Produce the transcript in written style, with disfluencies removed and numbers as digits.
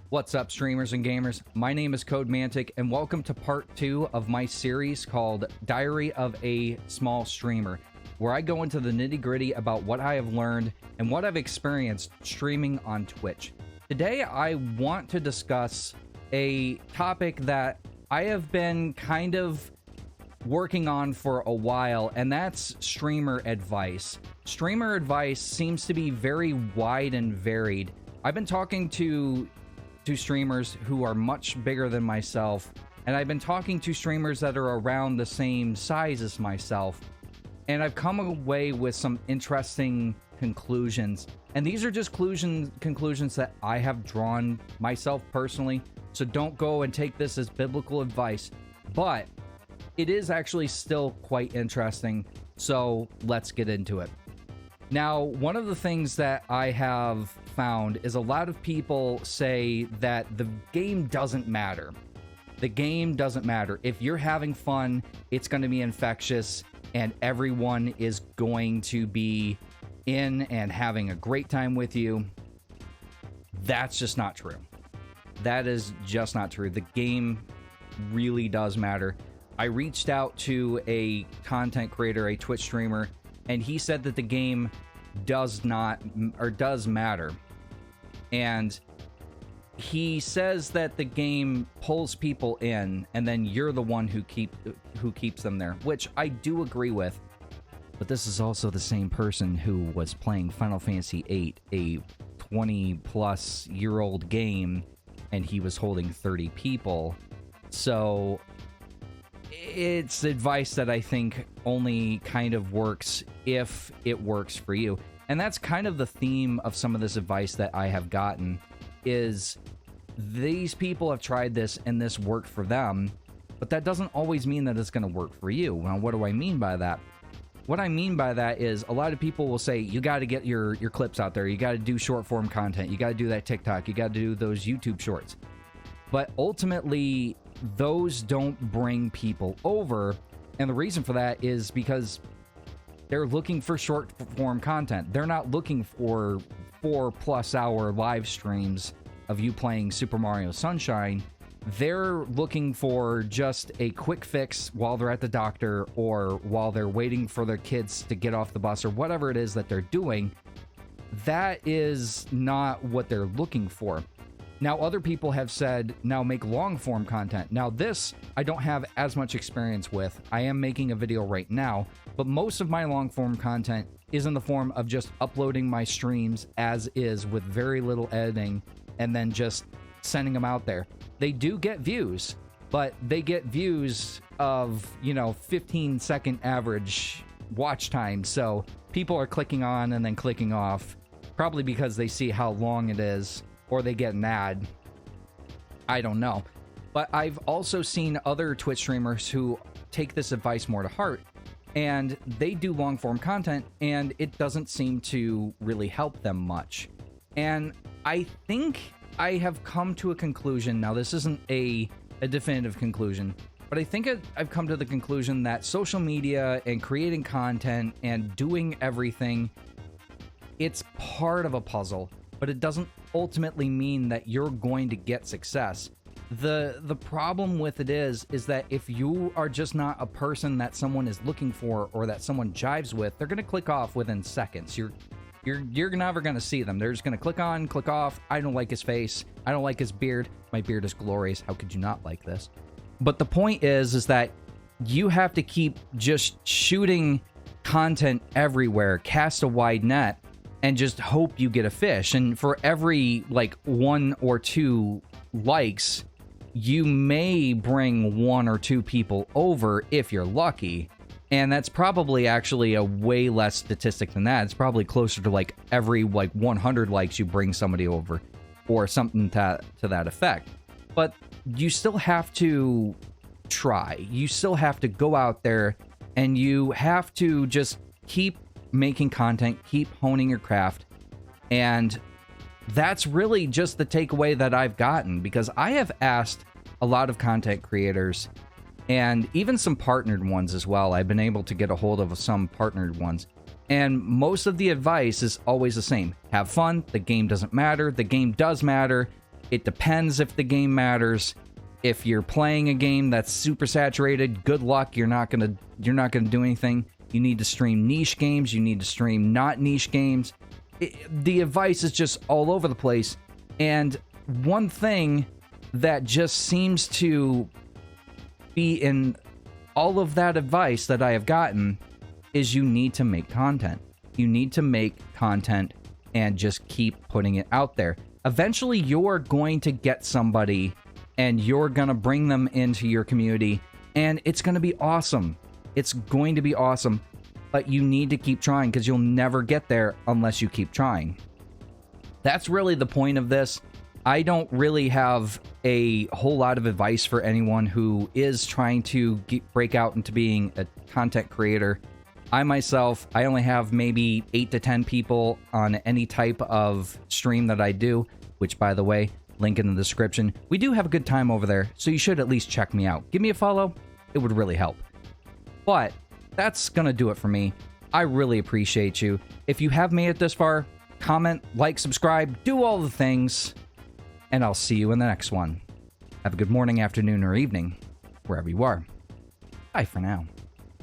What's up, streamers and gamers? My name is CodeMantic, and welcome to part 2 of my series called Diary of a Small Streamer, where I go into the nitty-gritty about what I have learned and what I've experienced streaming on Twitch. Today, I want to discuss a topic that I have been kind of working on for a while, and that's streamer advice. Streamer advice seems to be very wide and varied. I've been talking to streamers who are much bigger than myself, and I've been talking to streamers that are around the same size as myself, and I've come away with some interesting conclusions. And these are just conclusions that I have drawn myself personally, so don't go and take this as biblical advice, but it is actually still quite interesting, so let's get into it. Now, one of the things that I have found is a lot of people say that the game doesn't matter. The game doesn't matter. If you're having fun, it's going to be infectious, and everyone is going to be in and having a great time with you. That's just not true. That is just not true. The game really does matter. I reached out to a content creator, a Twitch streamer, and he said that the game does matter. And he says that the game pulls people in, and then you're the one who keeps them there, which I do agree with. But this is also the same person who was playing Final Fantasy VIII, a 20-plus year old game, and he was holding 30 people. So it's advice that I think only kind of works if it works for you. And that's kind of the theme of some of this advice that I have gotten, is these people have tried this and this worked for them, but that doesn't always mean that it's going to work for you. Now, what do I mean by that? What I mean by that is a lot of people will say, you got to get your clips out there. You got to do short form content. You got to do that TikTok. You got to do those YouTube shorts. But ultimately, those don't bring people over. And the reason for that is because they're looking for short form content. They're not looking for 4+ hour live streams of you playing Super Mario Sunshine. They're looking for just a quick fix while they're at the doctor, or while they're waiting for their kids to get off the bus, or whatever it is that they're doing. That is not what they're looking for. Now, other people have said, now make long-form content. Now, this I don't have as much experience with. I am making a video right now, but most of my long-form content is in the form of just uploading my streams as is with very little editing, and then just sending them out there. They do get views, but they get views of, 15-second average watch time. So people are clicking on and then clicking off, probably because they see how long it is, or they get an ad. I don't know. But I've also seen other Twitch streamers who take this advice more to heart, and they do long form content, and it doesn't seem to really help them much. And I think I have come to a conclusion. Now, this isn't a definitive conclusion, but I think I've come to the conclusion that social media and creating content and doing everything, it's part of a puzzle, but it doesn't ultimately mean that you're going to get success. The problem with it is that if you are just not a person that someone is looking for, or that someone jives with, they're going to click off within seconds. You're never going to see them. They're just going to click on, click off. I don't like his face. I don't like his beard. My beard is glorious. How could you not like this? But the point is that you have to keep just shooting content everywhere, cast a wide net, and just hope you get a fish. And for every 1 or 2 likes, you may bring 1 or 2 people over if you're lucky. And that's probably actually a way less statistic than that. It's probably closer to every 100 likes you bring somebody over, or something to that effect. But you still have to try. You still have to go out there, and you have to just keep making content, keep honing your craft. And that's really just the takeaway that I've gotten, because I have asked a lot of content creators, and even some partnered ones as well. I've been able to get a hold of some partnered ones, and most of the advice is always the same. Have fun. The game doesn't matter. The game does matter. It depends if the game matters. If you're playing a game that's super saturated, good luck. You're not gonna do anything. You need to stream niche games. You need to stream not niche games. The advice is just all over the place. And one thing that just seems to be in all of that advice that I have gotten is you need to make content. You need to make content and just keep putting it out there. Eventually, you're going to get somebody and you're going to bring them into your community, and it's going to be awesome. It's going to be awesome, but you need to keep trying because you'll never get there unless you keep trying. That's really the point of this. I don't really have a whole lot of advice for anyone who is trying to break out into being a content creator. I myself, I only have maybe 8 to 10 people on any type of stream that I do, which, by the way, link in the description. We do have a good time over there, so you should at least check me out. Give me a follow. It would really help. But that's gonna do it for me. I really appreciate you. If you have made it this far, comment, like, subscribe, do all the things, and I'll see you in the next one. Have a good morning, afternoon, or evening, wherever you are. Bye for now.